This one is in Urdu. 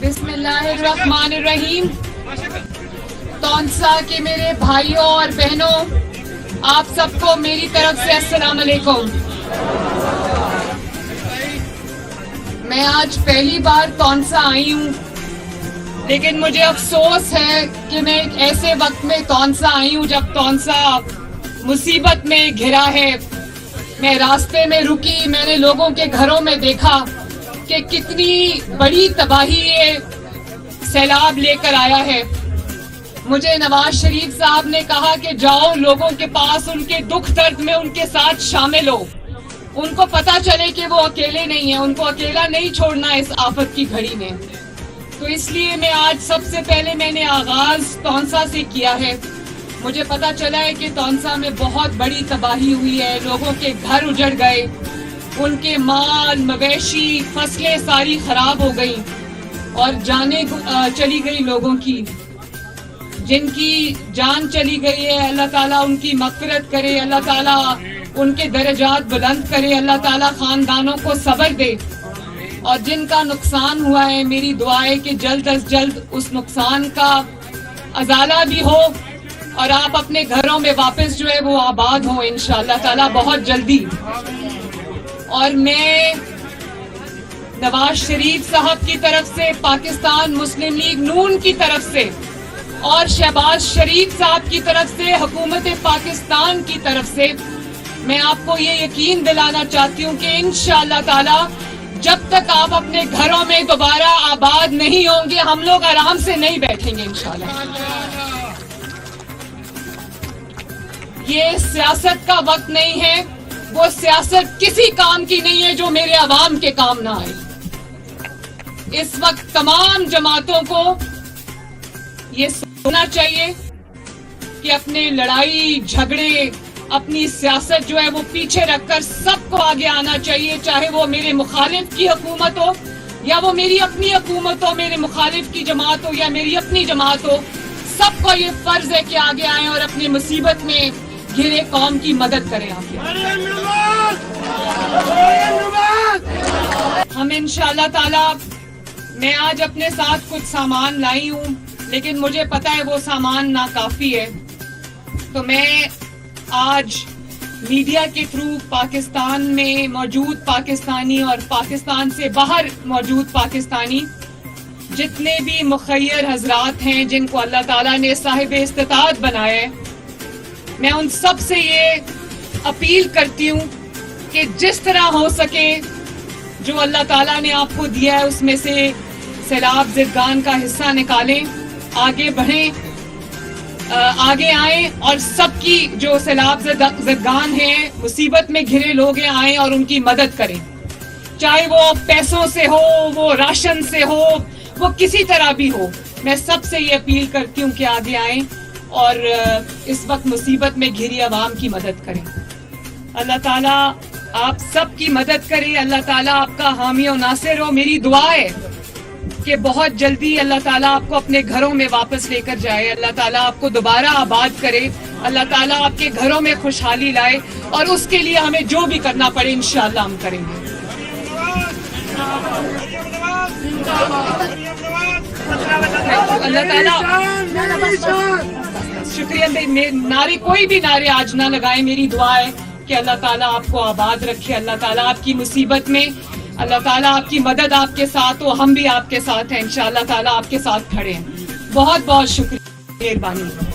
بسم اللہ الرحمن الرحیم. تونسا کے میرے بھائیوں اور بہنوں، آپ سب کو میری طرف سے السلام علیکم. میں آج پہلی بار تونسا آئی ہوں، لیکن مجھے افسوس ہے کہ میں ایک ایسے وقت میں تونسا آئی ہوں جب تونسا مصیبت میں گھرا ہے. میں راستے میں رکی، میں نے لوگوں کے گھروں میں دیکھا کہ کتنی بڑی تباہی یہ سیلاب لے کر آیا ہے. مجھے نواز شریف صاحب نے کہا کہ جاؤ لوگوں کے پاس، ان کے دکھ درد میں ان کے ساتھ شامل ہو، ان کو پتہ چلے کہ وہ اکیلے نہیں ہیں، ان کو اکیلا نہیں چھوڑنا اس آفت کی گھڑی میں. تو اس لیے میں آج سب سے پہلے میں نے آغاز تونسا سے کیا ہے. مجھے پتہ چلا ہے کہ تونسا میں بہت بڑی تباہی ہوئی ہے، لوگوں کے گھر اجڑ گئے، ان کے مال مویشی فصلیں ساری خراب ہو گئیں اور جانیں چلی گئی لوگوں کی. جن کی جان چلی گئی ہے اللہ تعالیٰ ان کی مغفرت کرے، اللہ تعالیٰ ان کے درجات بلند کرے، اللہ تعالیٰ خاندانوں کو صبر دے. اور جن کا نقصان ہوا ہے میری دعا ہے کہ جلد از جلد اس نقصان کا ازالہ بھی ہو اور آپ اپنے گھروں میں واپس جو ہے وہ آباد ہوں انشاءاللہ تعالیٰ بہت جلدی. اور میں نواز شریف صاحب کی طرف سے، پاکستان مسلم لیگ نون کی طرف سے اور شہباز شریف صاحب کی طرف سے، حکومت پاکستان کی طرف سے میں آپ کو یہ یقین دلانا چاہتی ہوں کہ انشاءاللہ تعالی جب تک آپ اپنے گھروں میں دوبارہ آباد نہیں ہوں گے ہم لوگ آرام سے نہیں بیٹھیں گے انشاءاللہ. یہ سیاست کا وقت نہیں ہے، وہ سیاست کسی کام کی نہیں ہے جو میرے عوام کے کام نہ آئے. اس وقت تمام جماعتوں کو یہ سوچنا چاہیے کہ اپنے لڑائی جھگڑے، اپنی سیاست جو ہے وہ پیچھے رکھ کر سب کو آگے آنا چاہیے، چاہے وہ میرے مخالف کی حکومت ہو یا وہ میری اپنی حکومت ہو، میرے مخالف کی جماعت ہو یا میری اپنی جماعت ہو. سب کو یہ فرض ہے کہ آگے آئیں اور اپنی مصیبت میں گھرے قوم کی مدد کریں. ہم انشاءاللہ تعالی، میں آج اپنے ساتھ کچھ سامان لائی ہوں لیکن مجھے پتا ہے وہ سامان ناکافی ہے. تو میں آج میڈیا کے تھرو پاکستان میں موجود پاکستانی اور پاکستان سے باہر موجود پاکستانی جتنے بھی مخیر حضرات ہیں جن کو اللہ تعالیٰ نے صاحب استطاعت بنایا ہے، میں ان سب سے یہ اپیل کرتی ہوں کہ جس طرح ہو سکے جو اللہ تعالیٰ نے آپ کو دیا ہے اس میں سے سیلاب زدگان کا حصہ نکالیں، آگے بڑھیں، آگے آئیں اور سب کی جو سیلاب زدگان ہیں، مصیبت میں گھرے لوگ ہیں، آئیں اور ان کی مدد کریں. چاہے وہ پیسوں سے ہو، وہ راشن سے ہو، وہ کسی طرح بھی ہو. میں سب سے یہ اپیل کرتی ہوں کہ آگے آئیں اور اس وقت مصیبت میں گھری عوام کی مدد کریں. اللہ تعالیٰ آپ سب کی مدد کرے، اللہ تعالیٰ آپ کا حامی و ناصر ہو. میری دعا ہے کہ بہت جلدی اللہ تعالیٰ آپ کو اپنے گھروں میں واپس لے کر جائے، اللہ تعالیٰ آپ کو دوبارہ آباد کرے، اللہ تعالیٰ آپ کے گھروں میں خوشحالی لائے اور اس کے لیے ہمیں جو بھی کرنا پڑے انشاءاللہ ہم کریں گے. اللہ تعالیٰ شکریہ. نعرے کوئی بھی نعرے آج نہ لگائیں. میری دعا ہے کہ اللہ تعالیٰ آپ کو آباد رکھے، اللہ تعالیٰ آپ کی مصیبت میں، اللہ تعالیٰ آپ کی مدد آپ کے ساتھ ہو. ہم بھی آپ کے ساتھ ہیں انشاءاللہ تعالیٰ، آپ کے ساتھ کھڑے ہیں. بہت بہت شکریہ، مہربانی.